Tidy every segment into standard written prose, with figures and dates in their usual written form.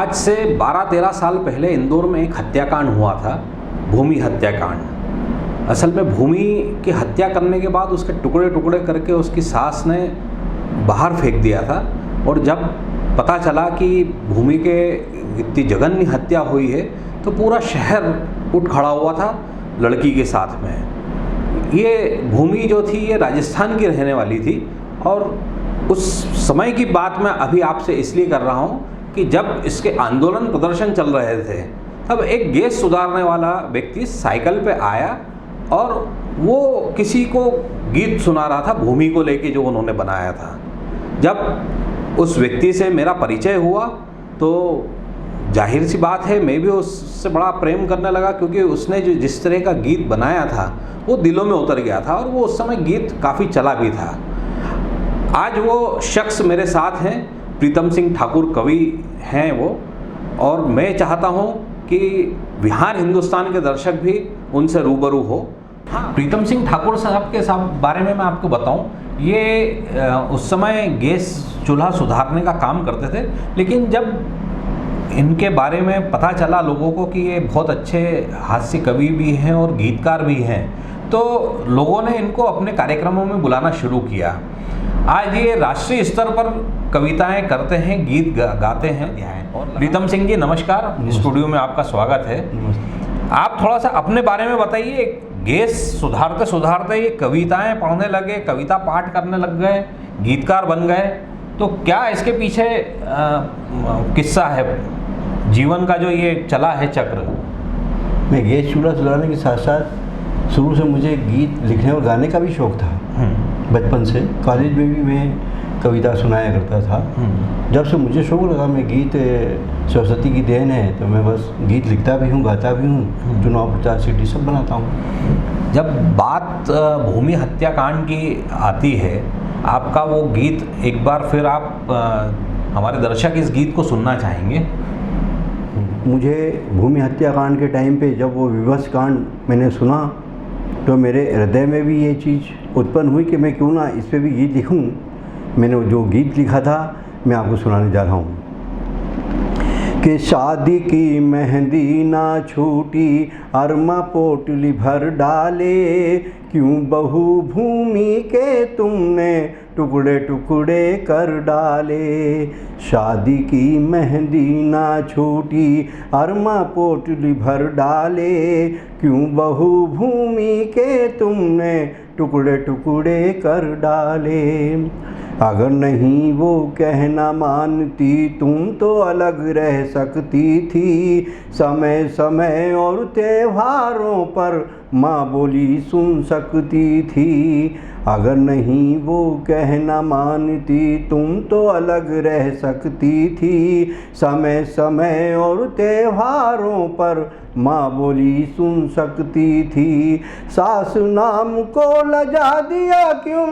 आज से 12-13 साल पहले इंदौर में एक हत्याकांड हुआ था, भूमि हत्याकांड। असल में भूमि की हत्या करने के बाद उसके टुकड़े टुकड़े करके उसकी सास ने बाहर फेंक दिया था। और जब पता चला कि भूमि के इतनी जघन्य हत्या हुई है तो पूरा शहर उठ खड़ा हुआ था लड़की के साथ में। ये भूमि जो थी ये राजस्थान की रहने वाली थी। और उस समय की बात मैं अभी आपसे इसलिए कर रहा हूँ कि जब इसके आंदोलन प्रदर्शन चल रहे थे तब एक गैस सुधारने वाला व्यक्ति साइकिल पे आया और वो किसी को गीत सुना रहा था भूमि को लेके जो उन्होंने बनाया था। जब उस व्यक्ति से मेरा परिचय हुआ तो जाहिर सी बात है मैं भी उससे बड़ा प्रेम करने लगा, क्योंकि उसने जो जिस तरह का गीत बनाया था वो दिलों में उतर गया था और वो उस समय गीत काफ़ी चला भी था। आज वो शख्स मेरे साथ हैं, प्रीतम सिंह ठाकुर कवि हैं वो, और मैं चाहता हूँ कि बिहार हिंदुस्तान के दर्शक भी उनसे रूबरू हो। हाँ, प्रीतम सिंह ठाकुर साहब के बारे में मैं आपको बताऊं, ये उस समय गैस चूल्हा सुधारने का काम करते थे। लेकिन जब इनके बारे में पता चला लोगों को कि ये बहुत अच्छे हास्य कवि भी हैं और गीतकार भी हैं, तो लोगों ने इनको अपने कार्यक्रमों में बुलाना शुरू किया। आज ये राष्ट्रीय स्तर पर कविताएं करते हैं, गीत गाते हैं। और प्रीतम सिंह जी नमस्कार, स्टूडियो में आपका स्वागत है। आप थोड़ा सा अपने बारे में बताइए। गैस सुधारते सुधारते ये कविताएं पढ़ने लगे, कविता पाठ करने लग गए, गीतकार बन गए, तो क्या इसके पीछे किस्सा है जीवन का जो ये चला है चक्र? मैं गैस चूल्हा सुधारने के साथ साथ शुरू से मुझे गीत लिखने और गाने का भी शौक़ था। बचपन से कॉलेज में भी मैं कविता सुनाया करता था। जब से मुझे शौक़ लगा मैं गीत सरस्वती की देन है तो मैं बस गीत लिखता भी हूँ, गाता भी हूँ, चुनाव प्रचार सीडी सब बनाता हूँ। जब बात भूमि हत्याकांड की आती है, आपका वो गीत एक बार फिर आप हमारे दर्शक इस गीत को सुनना चाहेंगे। मुझे भूमि हत्याकांड के टाइम पे जब वो विवश कांड मैंने सुना तो मेरे हृदय में भी ये चीज़ उत्पन्न हुई कि मैं क्यों ना इस पे भी गीत लिखूं। मैंने जो गीत लिखा था मैं आपको सुनाने जा रहा हूँ कि शादी की मेहंदी ना छूटी अरमा पोटली भर डाले, क्यों बहू भूमि के तुमने टुकड़े टुकड़े कर डाले। शादी की मेहंदी ना छूटी अरमा पोटली भर डाले, क्यों बहू भूमि के तुमने टुकड़े टुकड़े कर डाले। अगर नहीं वो कहना मानती तुम तो अलग रह सकती थी, समय समय और त्योहारों पर माँ बोली सुन सकती थी। अगर नहीं वो कहना मानती तुम तो अलग रह सकती थी, समय समय और त्योहारों पर माँ बोली सुन सकती थी। सास नाम को लजा दिया क्यों,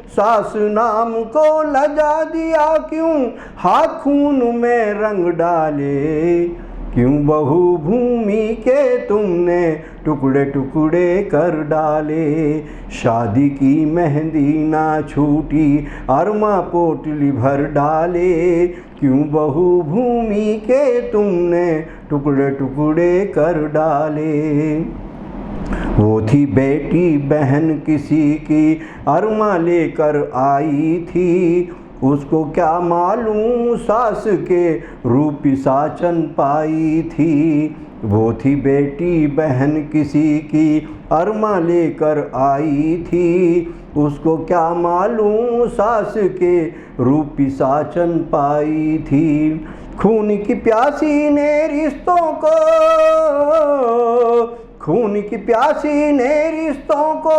सास नाम को लजा दिया क्यों, हाथ खून में रंग डाले, क्यों बहू भूमि के तुमने टुकड़े टुकड़े कर डाले। शादी की मेहंदी ना छूटी अरमा पोटली भर डाले, क्यों बहू भूमि के तुमने टुकड़े टुकड़े कर डाले। वो थी बेटी बहन किसी की अरमा लेकर आई थी, उसको क्या मालूम सास के रूप साचन पाई थी। वो थी बेटी बहन किसी की अरमा लेकर आई थी, उसको क्या मालूम सास के रूप साचन पाई थी। खून की प्यासी ने रिश्तों को, खून की प्यासी ने रिश्तों को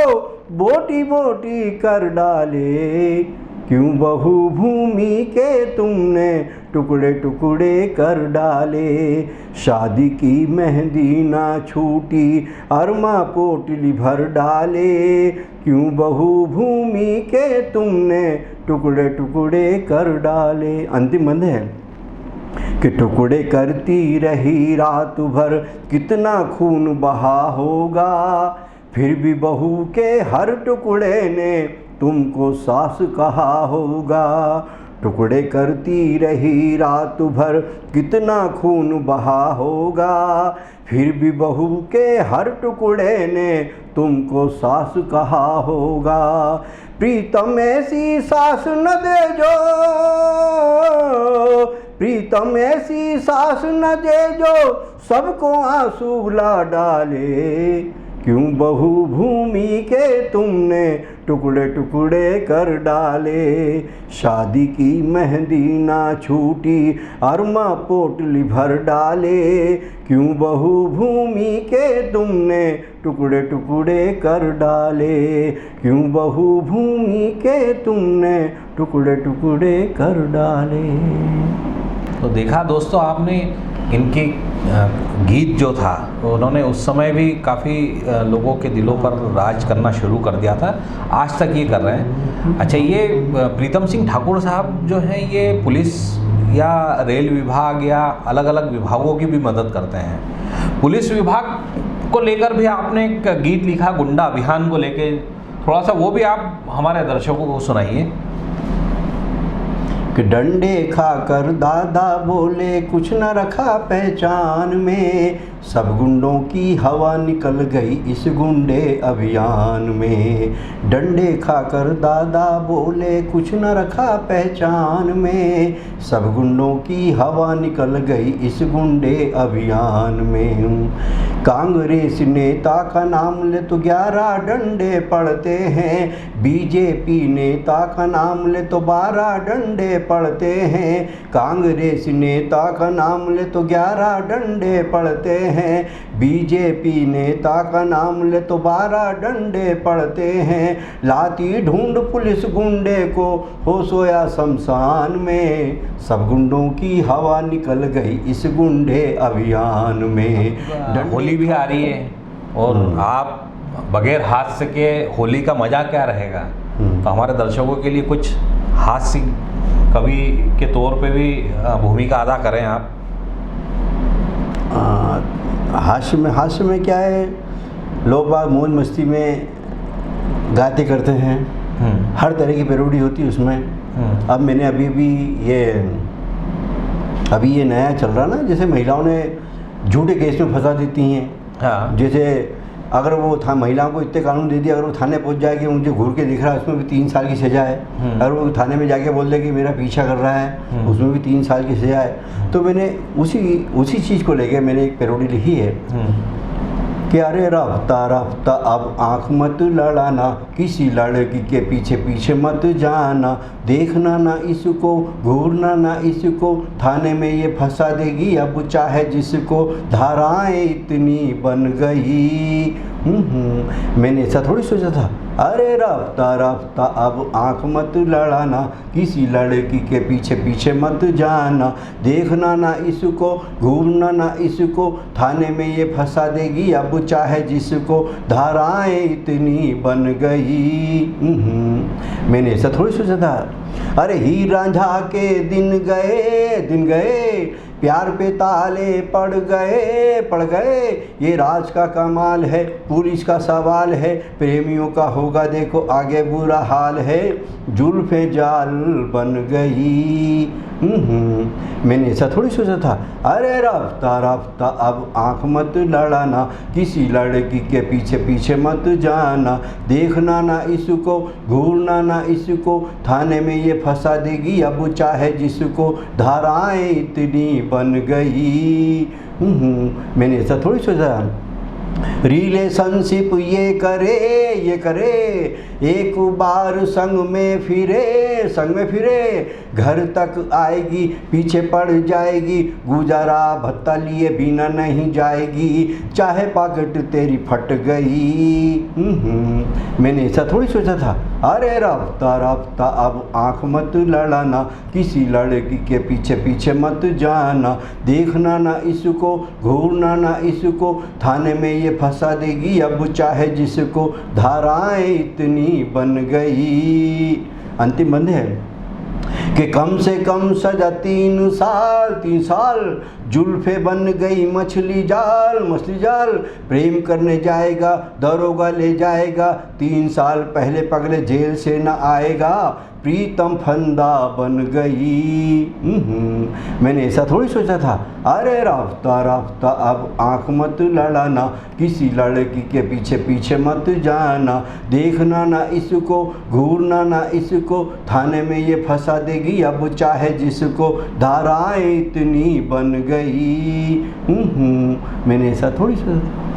बोटी बोटी कर डाले, क्यों बहू भूमि के तुमने टुकड़े टुकड़े कर डाले। शादी की मेहंदी ना छूटी अरमा पोटली भर डाले, क्यों बहू भूमि के तुमने टुकड़े टुकड़े कर डाले। अंतिम बंद है कि टुकड़े करती रही रात भर कितना खून बहा होगा, फिर भी बहू के हर टुकड़े ने तुमको सास कहा होगा। टुकड़े करती रही रात भर, कितना खून बहा होगा, फिर भी बहू के हर टुकड़े ने तुमको सास कहा होगा। प्रीतम ऐसी सास न दे जो, प्रीतम ऐसी सास न दे जो सबको आंसू ला डाले, क्यों बहू भूमि के तुमने टुकड़े टुकड़े कर डाले। शादी की मेहंदी ना छूटी अरमा पोटली भर डाले, क्यों बहू भूमि के तुमने टुकड़े टुकड़े कर डाले, क्यों बहू भूमि के तुमने टुकड़े टुकड़े कर डाले। तो देखा दोस्तों आपने, इनकी गीत जो था उन्होंने उस समय भी काफ़ी लोगों के दिलों पर राज करना शुरू कर दिया था, आज तक ये कर रहे हैं। अच्छा, ये प्रीतम सिंह ठाकुर साहब जो हैं ये पुलिस या रेल विभाग या अलग अलग विभागों की भी मदद करते हैं। पुलिस विभाग को लेकर भी आपने एक गीत लिखा गुंडा अभियान को लेकर, थोड़ा सा वो भी आप हमारे दर्शकों को सुनाइए। कि डंडे खाकर दादा बोले कुछ न रखा पहचान में, सब गुंडों की हवा निकल गई इस गुंडे अभियान में। डंडे खाकर दादा बोले कुछ न रखा पहचान में, सब गुंडों की हवा निकल गई इस गुंडे अभियान में। कांग्रेस नेता का नाम ले तो 11 डंडे पड़ते हैं, बीजेपी नेता का नाम ले तो 12 डंडे पड़ते हैं। कांग्रेस नेता का नाम ले तो 11 डंडे पड़ते हैं, बीजेपी नेता का नाम ले तो 12 डंडे पड़ते हैं। लाती ढूंढ पुलिस गुंडे को हो सोया शमशान में, सब गुंडों की हवा निकल गई इस गुंडे अभियान में। होली भी आ रही है और आप बगैर हास्य के होली का मजा क्या रहेगा, तो हमारे दर्शकों के लिए कुछ हास्य कवि के तौर पे भी भूमिका अदा करें आप। हास्य में क्या है, लोग बाग मौज मस्ती में गाते करते हैं, हर तरह की पैरोडी होती है उसमें। अब मैंने अभी ये नया चल रहा ना, जैसे महिलाओं ने झूठे केस में फंसा देती हैं। हाँ। जैसे अगर वो महिलाओं को इतने कानून दे दिया, अगर वो थाने पहुंच जाएगी मुझे घूर के दिख रहा है, उसमें भी 3 साल की सज़ा है। अगर वो थाने में जाके बोल दे कि मेरा पीछा कर रहा है, उसमें भी 3 साल की सज़ा है। तो मैंने उसी चीज़ को लेके मैंने एक पैरोडी लिखी है कि अरे रफ्ता रफ्ता अब आँख मत लड़ाना, किसी लड़की के पीछे पीछे मत जाना, देखना ना इसको, घूरना ना इसको, थाने में ये फंसा देगी अब चाहे जिसको, धाराएं इतनी बन गई। मैंने ऐसा थोड़ी सोचा था। अरे रफ्ता रफ्ता अब आँख मत लड़ाना, किसी लड़की के पीछे पीछे मत जाना, देखना ना इसको, घूरना ना इसको, थाने में ये फंसा देगी अब चाहे जिसको, धाराएं इतनी बन गई। मैंने ऐसा थोड़ी सोचा था। अरे हीर रांझा के दिन गए, प्यार पे ताले पड़ गए, ये राज का कमाल है, पुलिस का सवाल है, प्रेमियों का होगा देखो आगे बुरा हाल है, जुल्फे जाल बन गई। मैंने ऐसा थोड़ी सोचा था। अरे रफ्ता रफ्ता अब आँख मत लड़ाना, किसी लड़की के पीछे पीछे मत जाना, देखना ना इसको, घूरना ना इसको, थाने में ये फंसा देगी अब चाहे जिसको, धाराएं इतनी बन गई। मैंने ऐसा थोड़ी सोचा। रिलेशनशिप ये करे, एक बार संग में फिरे, घर तक आएगी पीछे पड़ जाएगी, गुजारा भत्ता लिए बिना नहीं जाएगी, चाहे पॉकेट तेरी फट गई। मैंने ऐसा थोड़ी सोचा था। अरे रफ्ता रफ्ता अब आँख मत लड़ाना, किसी लड़की के पीछे पीछे मत जाना, देखना ना इसको, घूरना ना इसको, थाने में ये फंसा देगी अब चाहे जिसको, धाराएं इतनी बन गई। अंतिम बंद है कि कम से कम सजा 3 साल, जुल्फे बन गई मछली जाल, प्रेम करने जाएगा दरोगा ले जाएगा, 3 साल पहले पगले जेल से न आएगा, प्रीतम फंदा बन गई। मैंने ऐसा थोड़ी सोचा था। अरे राफ्ता राफ्ता अब आँख मत लड़ाना, किसी लड़की के पीछे पीछे मत जाना, देखना ना इसको, घूरना ना इसको, थाने में ये फंसा देगी अब चाहे जिसको, धाराएं इतनी बन गई। मैंने ऐसा थोड़ी सोचा था।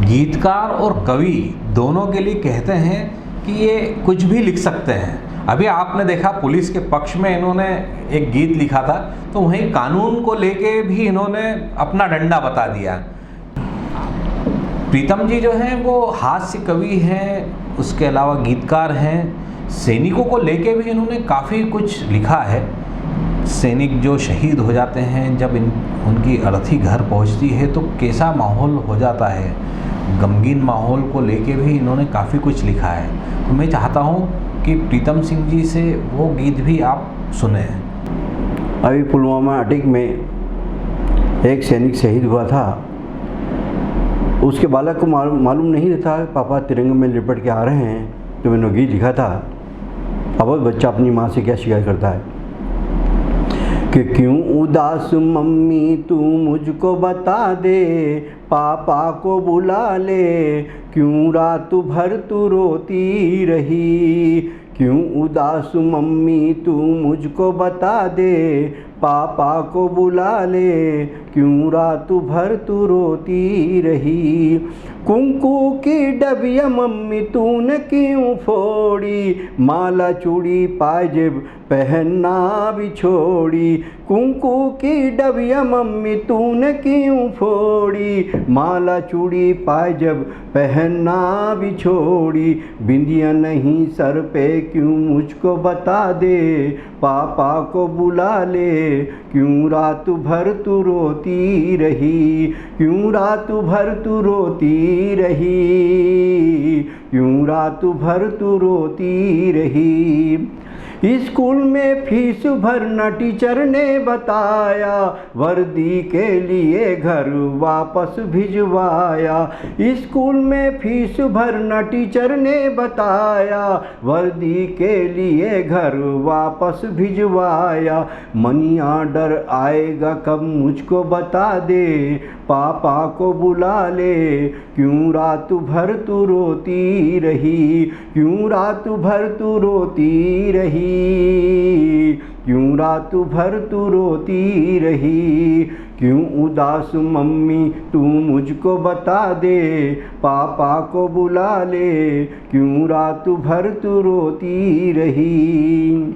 गीतकार और कवि दोनों के लिए कहते हैं कि ये कुछ भी लिख सकते हैं। अभी आपने देखा पुलिस के पक्ष में इन्होंने एक गीत लिखा था, तो वहीं कानून को लेके भी इन्होंने अपना डंडा बता दिया। प्रीतम जी जो हैं वो हास्य कवि हैं, उसके अलावा गीतकार हैं। सैनिकों को लेके भी इन्होंने काफ़ी कुछ लिखा है। सैनिक जो शहीद हो जाते हैं, जब उनकी अर्थी घर पहुंचती है तो कैसा माहौल हो जाता है। गमगीन माहौल को लेके भी इन्होंने काफ़ी कुछ लिखा है। तो मैं चाहता हूँ कि प्रीतम सिंह जी से वो गीत भी आप सुने। अभी पुलवामा अटैक में एक सैनिक शहीद हुआ था। उसके बालक को मालूम नहीं रहता पापा तिरंगे में लिपट के आ रहे हैं। तो मैंने गीत लिखा था। अब बच्चा अपनी माँ से क्या शिकायत करता है कि क्यों उदास मम्मी तू मुझको बता दे, पापा को बुला ले, क्यों रात भर तू रोती रही, क्यों उदास मम्मी तू मुझको बता दे, पापा को बुला ले, क्यों रात भर तू रोती रही, कुंकू की डबिया मम्मी तूने क्यों फोड़ी, माला चूड़ी पाजेब पहनना भी छोड़ी, कुंकू की डबिया मम्मी तूने क्यों फोड़ी, माला चूड़ी पाजेब पहनना भी छोड़ी, बिंदिया नहीं सर पे क्यों मुझको बता दे, पापा को बुला ले, क्यों रात भर तू रोती रही, क्यों रात भर तू रोती रही, क्यों रात भर तू रोती रही। स्कूल में फीस भरना टीचर ने बताया, वर्दी के लिए घर वापस भिजवाया, स्कूल में फीस भरना टीचर ने बताया, वर्दी के लिए घर वापस भिजवाया, मनी ऑर्डर आएगा कब मुझको बता दे, पापा को बुला ले, क्यों रात भर तू रोती रही, क्यों रात भर तू रोती रही, क्यों रात भर तू रोती रही, क्यों उदास मम्मी तू मुझको बता दे, पापा को बुला ले, क्यों रात भर तू रोती रही।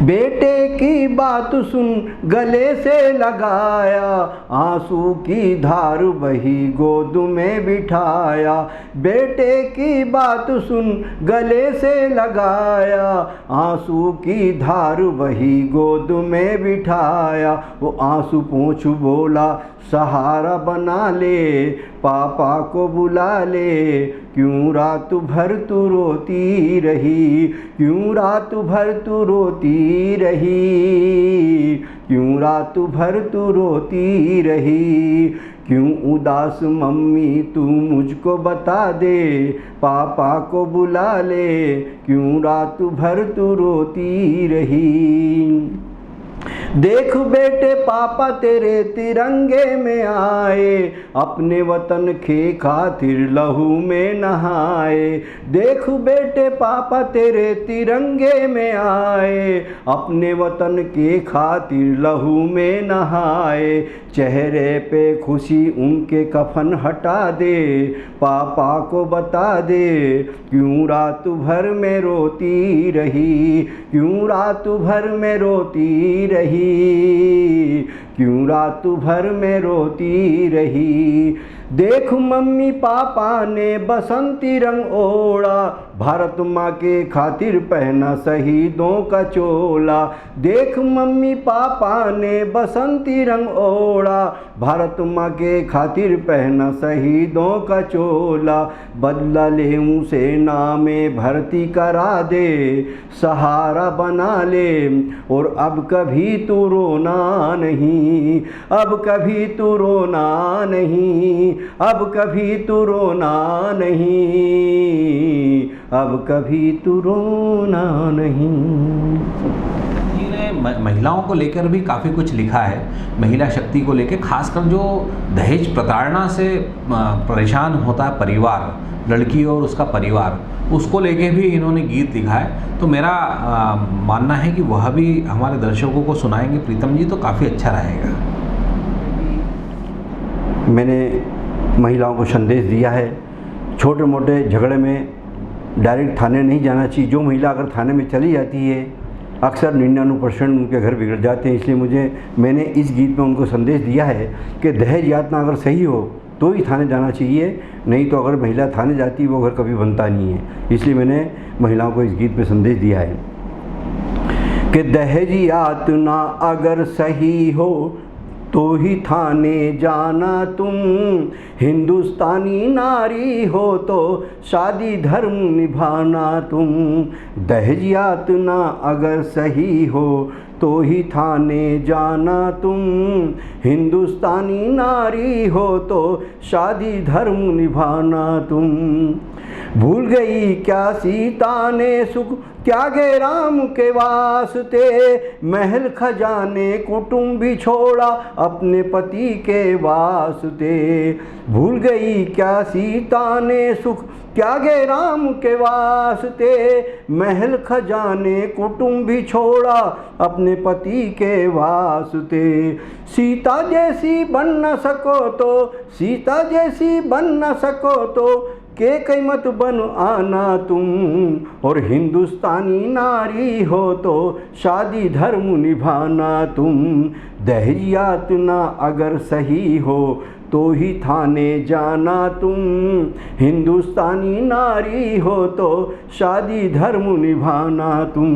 बेटे की बात सुन गले से लगाया, आंसू की धार बही गोद में बिठाया, बेटे की बात सुन गले से लगाया, आंसू की धार बही गोद में बिठाया, वो आंसू पोंछ बोला सहारा बना ले, पापा को बुला ले, क्यों रात भर तू रोती रही, क्यों रात भर तू रोती रही, क्यों रात भर तू रोती रही, क्यों उदास मम्मी तू मुझको बता दे, पापा को बुला ले, क्यों रात भर तू रोती रही। देख बेटे पापा तेरे तिरंगे में आए, अपने वतन के खातिर लहू में नहाए, देख बेटे पापा तेरे तिरंगे में आए, अपने वतन के खातिर लहू में नहाए, चेहरे पे खुशी उनके कफन हटा दे, पापा को बता दे, क्यों रात भर में रोती रही, क्यों रात भर में रोती रही, क्यों रात भर में रोती रही। देख मम्मी पापा ने बसंती रंग ओढ़ा, भारत माँ के खातिर पहना शहीदों का चोला, देख मम्मी पापा ने बसंती रंग ओढ़ा, भारत माँ के खातिर पहना शहीदों का चोला, बदला लेऊं सेना में भर्ती करा दे, सहारा बना ले, और अब कभी तू रोना नहीं, नहीं, अब कभी तू रोना नहीं, अब कभी तू रोना नहीं, अब कभी तू रोना नहीं। महिलाओं को लेकर भी काफ़ी कुछ लिखा है, महिला शक्ति को लेकर, खासकर जो दहेज प्रताड़ना से परेशान होता है परिवार, लड़की और उसका परिवार, उसको लेके भी इन्होंने गीत लिखा है। तो मेरा मानना है कि वह भी हमारे दर्शकों को सुनाएंगे प्रीतम जी, तो काफ़ी अच्छा रहेगा। मैंने महिलाओं को संदेश दिया है, छोटे मोटे झगड़े में डायरेक्ट थाने नहीं जाना चाहिए। जो महिला अगर थाने में चली जाती है, अक्सर 99% उनके घर बिगड़ जाते हैं। इसलिए मैंने इस गीत में उनको संदेश दिया है कि दहेज यातना अगर सही हो तो ही थाने जाना चाहिए, नहीं तो अगर महिला थाने जाती है वो घर कभी बनता नहीं है। इसलिए मैंने महिलाओं को इस गीत में संदेश दिया है कि दहेज यातना अगर सही हो तो ही थाने जाना तुम, हिंदुस्तानी नारी हो तो शादी धर्म निभाना तुम। दहेज यातना अगर सही हो तो ही थाने जाना तुम, हिंदुस्तानी नारी हो तो शादी धर्म निभाना तुम। भूल गई क्या सीता ने सुख त्यागे राम के वास्ते, महल खजाने कुटुंब भी छोड़ा अपने पति के वास्ते। भूल गई क्या सीता ने सुख त्यागे राम के वास्ते, महल खजाने कुटुंब भी छोड़ा अपने पति के वास्ते। सीता जैसी बन न सको तो, सीता जैसी बन न सको तो के कीमत बन आना तुम, और हिंदुस्तानी नारी हो तो शादी धर्म निभाना तुम। दहेज यातना अगर सही हो तो ही थाने जाना तुम, हिंदुस्तानी नारी हो तो शादी धर्म निभाना तुम।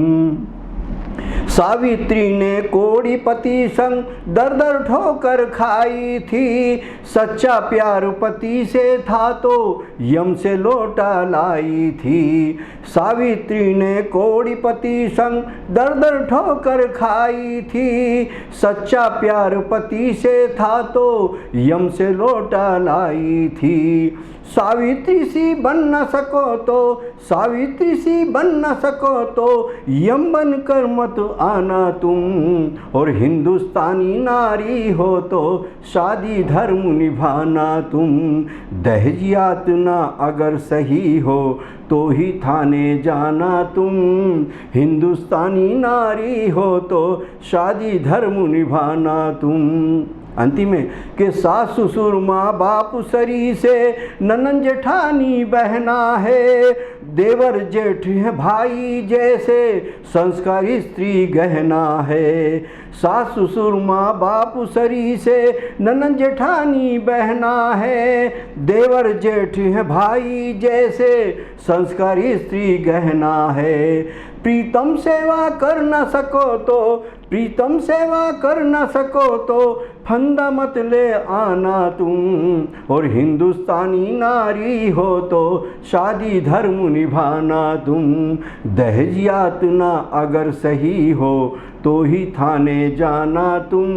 सावित्री ने कोड़ी पति संग दर दर ठोकर खाई थी, सच्चा प्यार पति से था तो यम से लौटा लाई थी। सावित्री ने कोड़ी पति संग दर दर ठोकर खाई थी, सच्चा प्यार पति से था तो यम से लौटा लाई थी। सावित्री सी बन न सको तो, सावित्री सी बन न सको तो यम बन कर मत आना तुम, और हिंदुस्तानी नारी हो तो शादी धर्म निभाना तुम। दहेज यातना अगर सही हो तो ही थाने जाना तुम, हिंदुस्तानी नारी हो तो शादी धर्म निभाना तुम। अंतिम में कि सास ससुर माँ बाप सरी से ननन जेठानी बहना है, देवर जेठ है भाई जैसे संस्कारी स्त्री गहना है। सास ससुर माँ बाप सरी से ननन जेठानी बहना है, देवर जेठ है भाई जैसे संस्कारी स्त्री गहना है। प्रीतम सेवा कर न सको तो, प्रीतम सेवा कर न सको तो फंदा मत ले आना तुम, और हिंदुस्तानी नारी हो तो शादी धर्म निभाना तुम। दहेज यातना अगर सही हो तो ही थाने जाना तुम,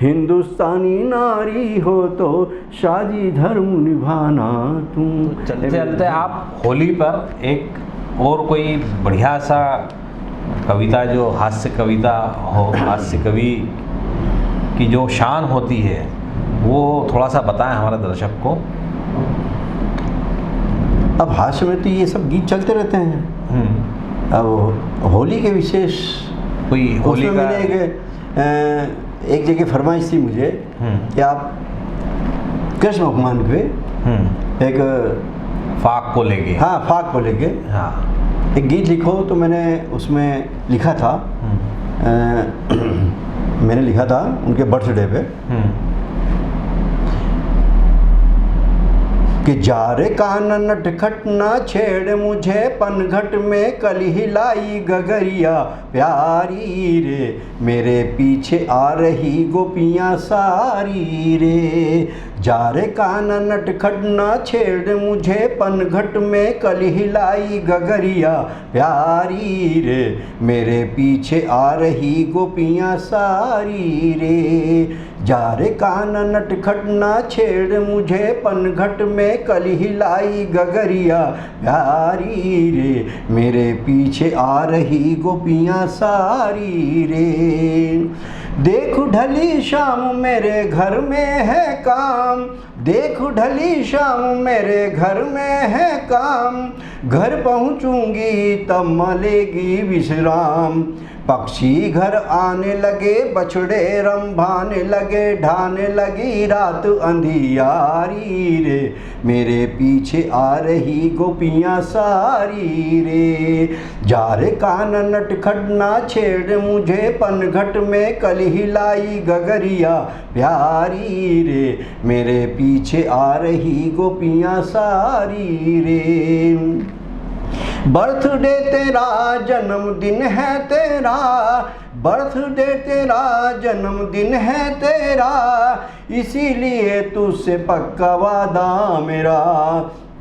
हिंदुस्तानी नारी हो तो शादी धर्म निभाना तुम। चलते चलते आप होली पर एक और कोई बढ़िया सा कविता, जो हास्य कविता हो, हास्य कवि की जो शान होती है, वो थोड़ा सा बताएं हमारे दर्शक को। अब हास्य में तो ये सब गीत चलते रहते हैं। अब होली के विशेष कोई होली का मैंने एक जगह फरमाइश थी मुझे कि आप कृष्ण भगवान पे एक फाक को लेके, हाँ फाक को लेके एक गीत लिखो। तो मैंने उसमें लिखा था, मैंने लिखा था उनके बर्थडे पे कि जा रे कान नटखट ना छेड़ मुझे पनघट में कल हिलाई गगरिया प्यारी रे, मेरे पीछे आ रही गोपियाँ सारी रे। जा रे कान नटखट ना छेड़ मुझे पनघट में कल हिलाई गगरिया प्यारी रे, मेरे पीछे आ रही गोपियाँ सारी रे। जा रे कान नटखट ना छेड़ मुझे पनघट में कल हिलाई गगरिया प्यारी रे, मेरे पीछे आ रही गोपियाँ सारी रे। देख ढली शाम मेरे घर में है काम, देख ढली शाम मेरे घर में है काम, घर पहुँचूंगी तब मलेगी विश्राम। पक्षी घर आने लगे बछड़े रंभाने लगे, ढाने लगी रात अंधियारी रे, मेरे पीछे आ रही गोपियाँ सारी रे। जा रे कान नटखट ना छेड़ मुझे पनघट में कल हिलाई गगरिया प्यारी रे, मेरे पीछे आ रही गोपियाँ सारी रे। बर्थडे तेरा जन्मदिन है तेरा, बर्थडे तेरा जन्मदिन है तेरा, इसीलिए तुझसे पक्का वादा मेरा।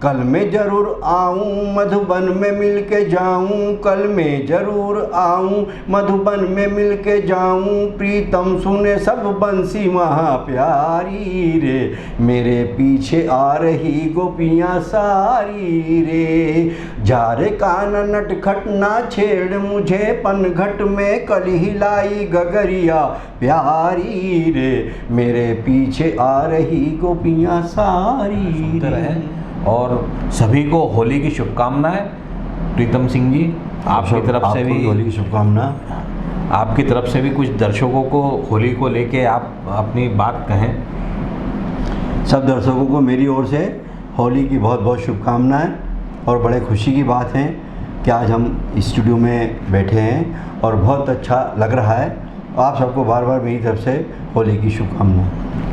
कल मैं ज़रूर आऊँ मधुबन में मिल के जाऊँ, कल मैं ज़रूर आऊँ मधुबन में मिल के जाऊँ, प्रीतम सुने सब बंसी महा प्यारी रे, मेरे पीछे आ रही गोपियाँ सारी रे। जा रे कान नटखट ना छेड़ मुझे पनघट में कल हिलाई गगरिया प्यारी रे, मेरे पीछे आ रही गोपियाँ सारी रे। और सभी को होली की शुभकामनाएं। प्रीतम सिंह जी, आपकी तरफ से भी होली की शुभकामना। आपकी तरफ से भी कुछ दर्शकों को होली को लेके आप अपनी बात कहें। सब दर्शकों को मेरी ओर से होली की बहुत बहुत शुभकामनाएं। और बड़े खुशी की बात है कि आज हम स्टूडियो में बैठे हैं और बहुत अच्छा लग रहा है। आप सबको बार बार मेरी तरफ से होली की शुभकामनाएं।